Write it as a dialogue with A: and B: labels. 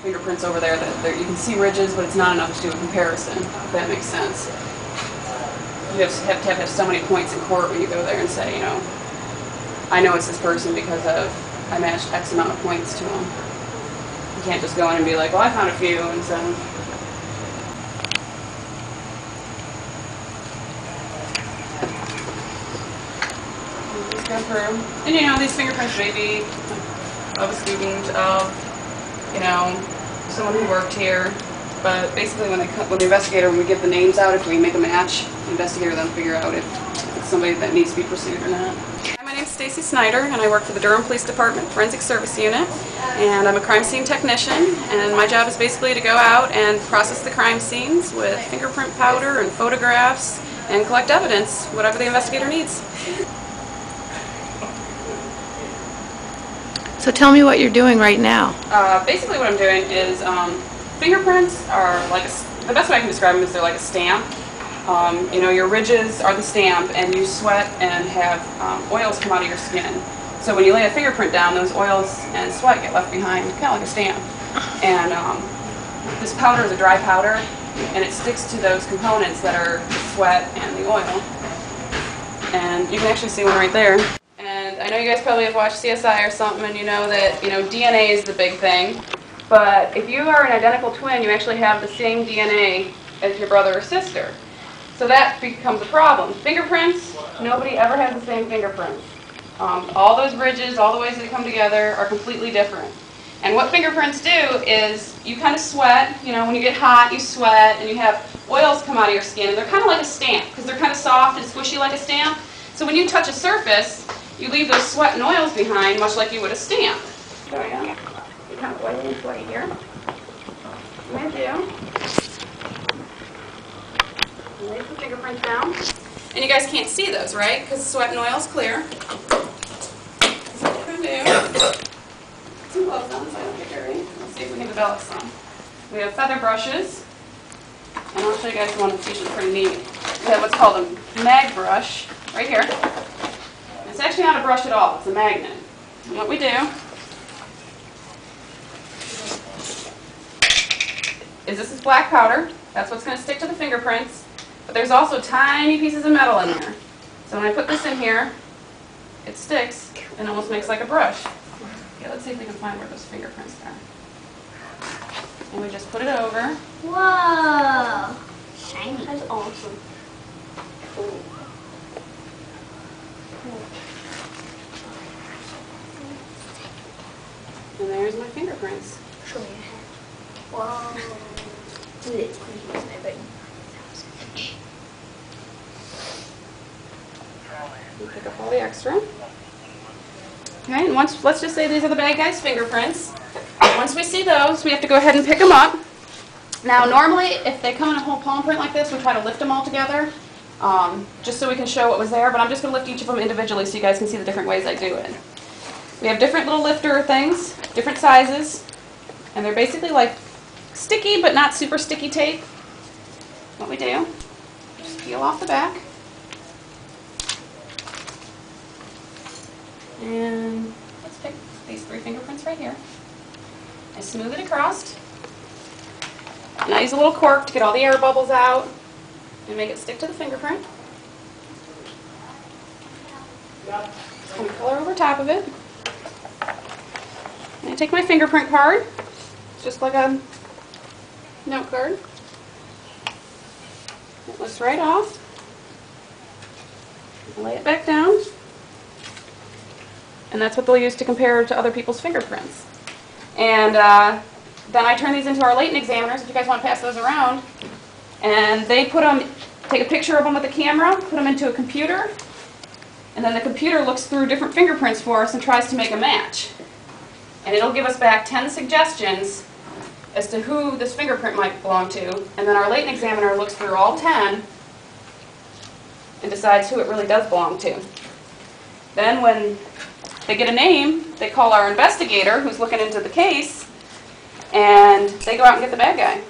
A: fingerprints over there that you can see ridges, but it's not enough to do a comparison, if that makes sense. You have to have so many points in court when you go there and say, you know, I know it's this person because I matched X amount of points to them. You can't just go in and be like, well, I found a few, and so. Just go through. And you know, these fingerprints may be of a student, of, you know, someone who worked here. But basically when the investigator, when we give the names out, if we make a match, the investigator then figure out if it's somebody that needs to be pursued or not. My name's Stacy Snyder, and I work for the Durham Police Department Forensic Service Unit, and I'm a crime scene technician, and my job is basically to go out and process the crime scenes with fingerprint powder and photographs and collect evidence, whatever the investigator needs.
B: So tell me what you're doing right now.
A: Basically what I'm doing is fingerprints are like the best way I can describe them is they're like a stamp. You know, your ridges are the stamp, and you sweat and have oils come out of your skin. So when you lay a fingerprint down, those oils and sweat get left behind, kind of like a stamp. And this powder is a dry powder, and it sticks to those components that are the sweat and the oil. And you can actually see one right there. And I know you guys probably have watched CSI or something, and you know that, you know, DNA is the big thing. But if you are an identical twin, you actually have the same DNA as your brother or sister. So that becomes a problem. Fingerprints, nobody ever has the same fingerprints. All those ridges, all the ways they come together are completely different. And what fingerprints do is you kind of sweat, you know, when you get hot you sweat, and you have oils come out of your skin, and they're kind of like a stamp because they're kind of soft and squishy like a stamp. So when you touch a surface, you leave those sweat and oils behind much like you would a stamp. So yeah, you're kind of oily and sweaty here. I'm going to do. Lay the fingerprints down. And you guys can't see those, right? Because sweat and oil is clear. So what we're going to do, some gloves on so I don't get dirty. Let's see if we can develop some. We have feather brushes. And I'll show you guys one that's usually pretty neat. We have what's called a mag brush right here. It's actually not a brush at all, it's a magnet. And what we do is this is black powder. That's what's going to stick to the fingerprints. But there's also tiny pieces of metal in there. So when I put this in here, it sticks and almost makes like a brush. Okay, let's see if we can find where those fingerprints are. And we just put it over.
C: Whoa! Shiny. That's awesome.
A: Ooh. And there's my fingerprints.
C: Show me your hand. Whoa. It's squeaky, isn't it? But
A: you pick up all the extra. Okay, and let's just say these are the bad guy's fingerprints. Once we see those, we have to go ahead and pick them up. Now, normally, if they come in a whole palm print like this, we try to lift them all together, just so we can show what was there. But I'm just going to lift each of them individually so you guys can see the different ways I do it. We have different little lifter things, different sizes, and they're basically like sticky but not super sticky tape. What we do, just peel off the back. And let's pick these 3 fingerprints right here. I smooth it across. And I use a little cork to get all the air bubbles out and make it stick to the fingerprint. And color over top of it. And I take my fingerprint card, just like a note card. It lifts right off. Lay it back down. And that's what they'll use to compare to other people's fingerprints. And then I turn these into our latent examiners, if you guys want to pass those around. And they take a picture of them with a camera, put them into a computer, and then the computer looks through different fingerprints for us and tries to make a match. And it'll give us back 10 suggestions as to who this fingerprint might belong to. And then our latent examiner looks through all 10 and decides who it really does belong to. Then when they get a name, they call our investigator who's looking into the case, and they go out and get the bad guy.